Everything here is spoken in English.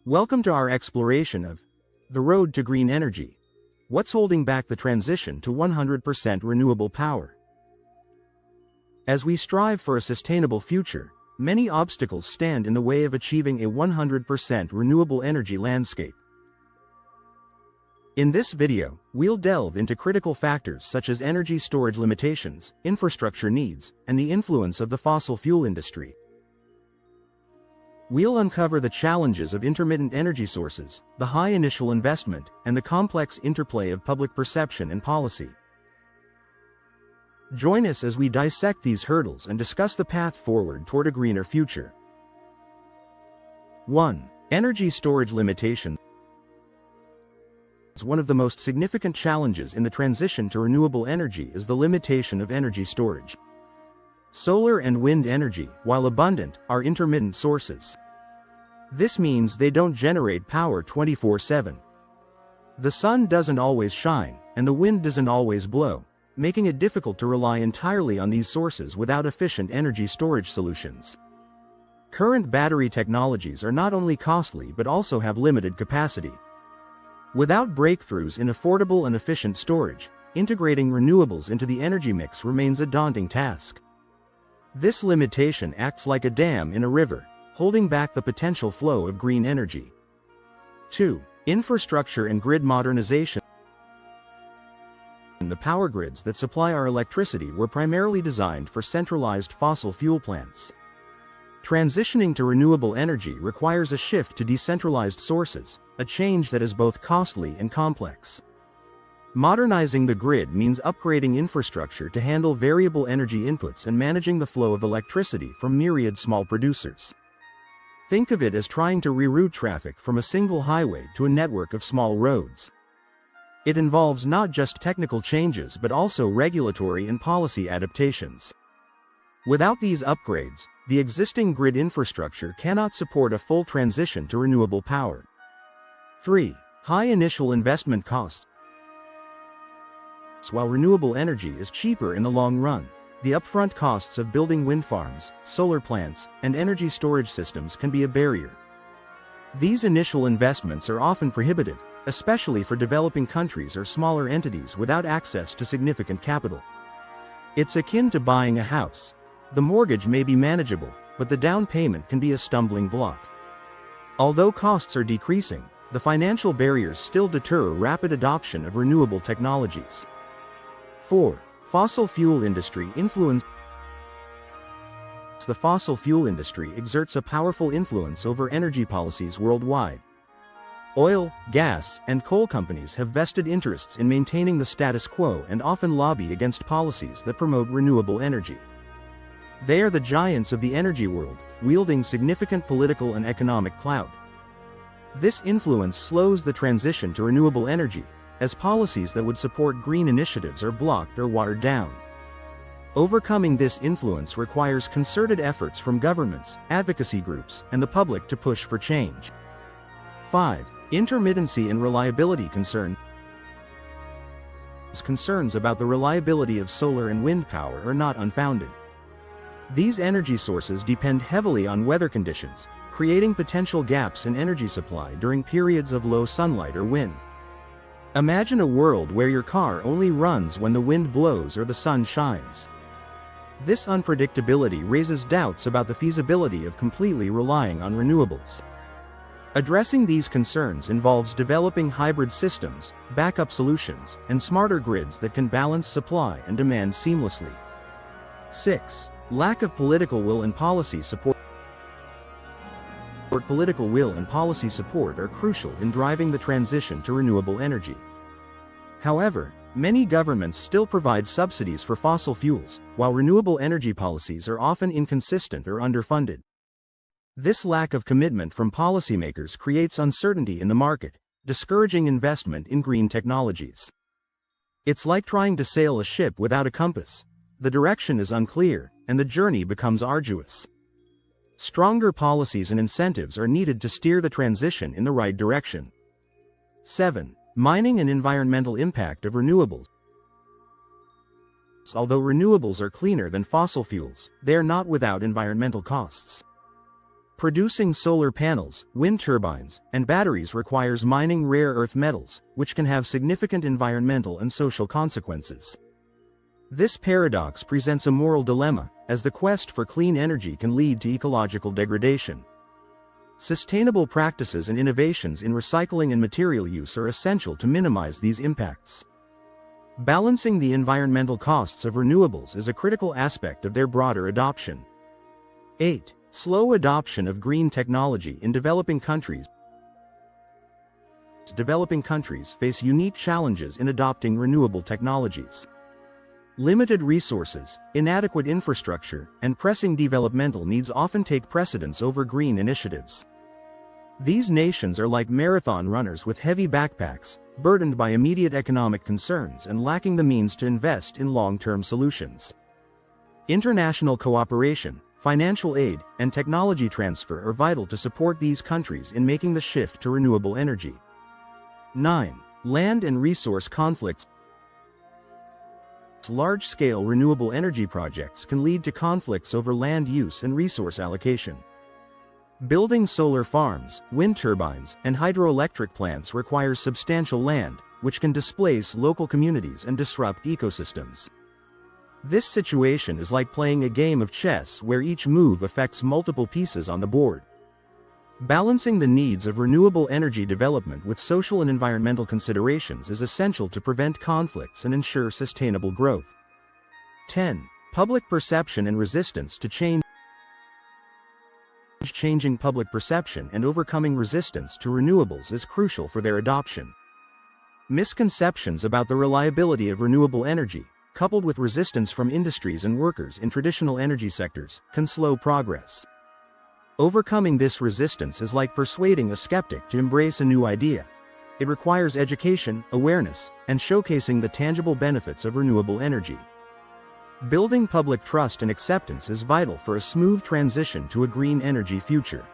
Welcome to our exploration of the road to green energy. What's holding back the transition to 100% renewable power? As we strive for a sustainable future, many obstacles stand in the way of achieving a 100% renewable energy landscape. In this video, we'll delve into critical factors such as energy storage limitations, infrastructure needs, and the influence of the fossil fuel industry. We'll uncover the challenges of intermittent energy sources, the high initial investment, and the complex interplay of public perception and policy. Join us as we dissect these hurdles and discuss the path forward toward a greener future. 1. Energy storage limitations. One of the most significant challenges in the transition to renewable energy is the limitation of energy storage. Solar and wind energy, while abundant, are intermittent sources. This means they don't generate power 24/7. The sun doesn't always shine, and the wind doesn't always blow, making it difficult to rely entirely on these sources without efficient energy storage solutions. Current battery technologies are not only costly but also have limited capacity. Without breakthroughs in affordable and efficient storage, integrating renewables into the energy mix remains a daunting task. This limitation acts like a dam in a river, holding back the potential flow of green energy. 2. Infrastructure and grid modernization. The power grids that supply our electricity were primarily designed for centralized fossil fuel plants. Transitioning to renewable energy requires a shift to decentralized sources, a change that is both costly and complex. Modernizing the grid means upgrading infrastructure to handle variable energy inputs and managing the flow of electricity from myriad small producers. Think of it as trying to reroute traffic from a single highway to a network of small roads. It involves not just technical changes but also regulatory and policy adaptations. Without these upgrades, the existing grid infrastructure cannot support a full transition to renewable power. 3. High initial investment costs. While renewable energy is cheaper in the long run, the upfront costs of building wind farms, solar plants, and energy storage systems can be a barrier. These initial investments are often prohibitive, especially for developing countries or smaller entities without access to significant capital. It's akin to buying a house. The mortgage may be manageable, but the down payment can be a stumbling block. Although costs are decreasing, the financial barriers still deter rapid adoption of renewable technologies. 4. Fossil fuel industry influence. The fossil fuel industry exerts a powerful influence over energy policies worldwide. Oil, gas, and coal companies have vested interests in maintaining the status quo and often lobby against policies that promote renewable energy. They are the giants of the energy world, wielding significant political and economic clout. This influence slows the transition to renewable energy, as policies that would support green initiatives are blocked or watered down. Overcoming this influence requires concerted efforts from governments, advocacy groups, and the public to push for change. 5. Intermittency and reliability concerns. Concerns about the reliability of solar and wind power are not unfounded. These energy sources depend heavily on weather conditions, creating potential gaps in energy supply during periods of low sunlight or wind. Imagine a world where your car only runs when the wind blows or the sun shines. This unpredictability raises doubts about the feasibility of completely relying on renewables. Addressing these concerns involves developing hybrid systems, backup solutions, and smarter grids that can balance supply and demand seamlessly. 6. Lack of political will and policy support. Political will and policy support are crucial in driving the transition to renewable energy. However, many governments still provide subsidies for fossil fuels, while renewable energy policies are often inconsistent or underfunded. This lack of commitment from policymakers creates uncertainty in the market, discouraging investment in green technologies. It's like trying to sail a ship without a compass. The direction is unclear, and the journey becomes arduous. Stronger policies and incentives are needed to steer the transition in the right direction. 7. Mining and environmental impact of renewables. Although renewables are cleaner than fossil fuels, they are not without environmental costs. Producing solar panels, wind turbines, and batteries requires mining rare earth metals, which can have significant environmental and social consequences. This paradox presents a moral dilemma, as the quest for clean energy can lead to ecological degradation. Sustainable practices and innovations in recycling and material use are essential to minimize these impacts. Balancing the environmental costs of renewables is a critical aspect of their broader adoption. 8. Slow adoption of green technology in developing countries. Developing countries face unique challenges in adopting renewable technologies. Limited resources, inadequate infrastructure, and pressing developmental needs often take precedence over green initiatives. These nations are like marathon runners with heavy backpacks, burdened by immediate economic concerns and lacking the means to invest in long-term solutions. International cooperation, financial aid, and technology transfer are vital to support these countries in making the shift to renewable energy. 9. Land and resource conflicts. Large-scale renewable energy projects can lead to conflicts over land use and resource allocation. Building solar farms, wind turbines, and hydroelectric plants requires substantial land, which can displace local communities and disrupt ecosystems. This situation is like playing a game of chess where each move affects multiple pieces on the board. Balancing the needs of renewable energy development with social and environmental considerations is essential to prevent conflicts and ensure sustainable growth. 10. Public perception and resistance to change. Changing public perception and overcoming resistance to renewables is crucial for their adoption. Misconceptions about the reliability of renewable energy, coupled with resistance from industries and workers in traditional energy sectors, can slow progress. Overcoming this resistance is like persuading a skeptic to embrace a new idea. It requires education, awareness, and showcasing the tangible benefits of renewable energy. Building public trust and acceptance is vital for a smooth transition to a green energy future.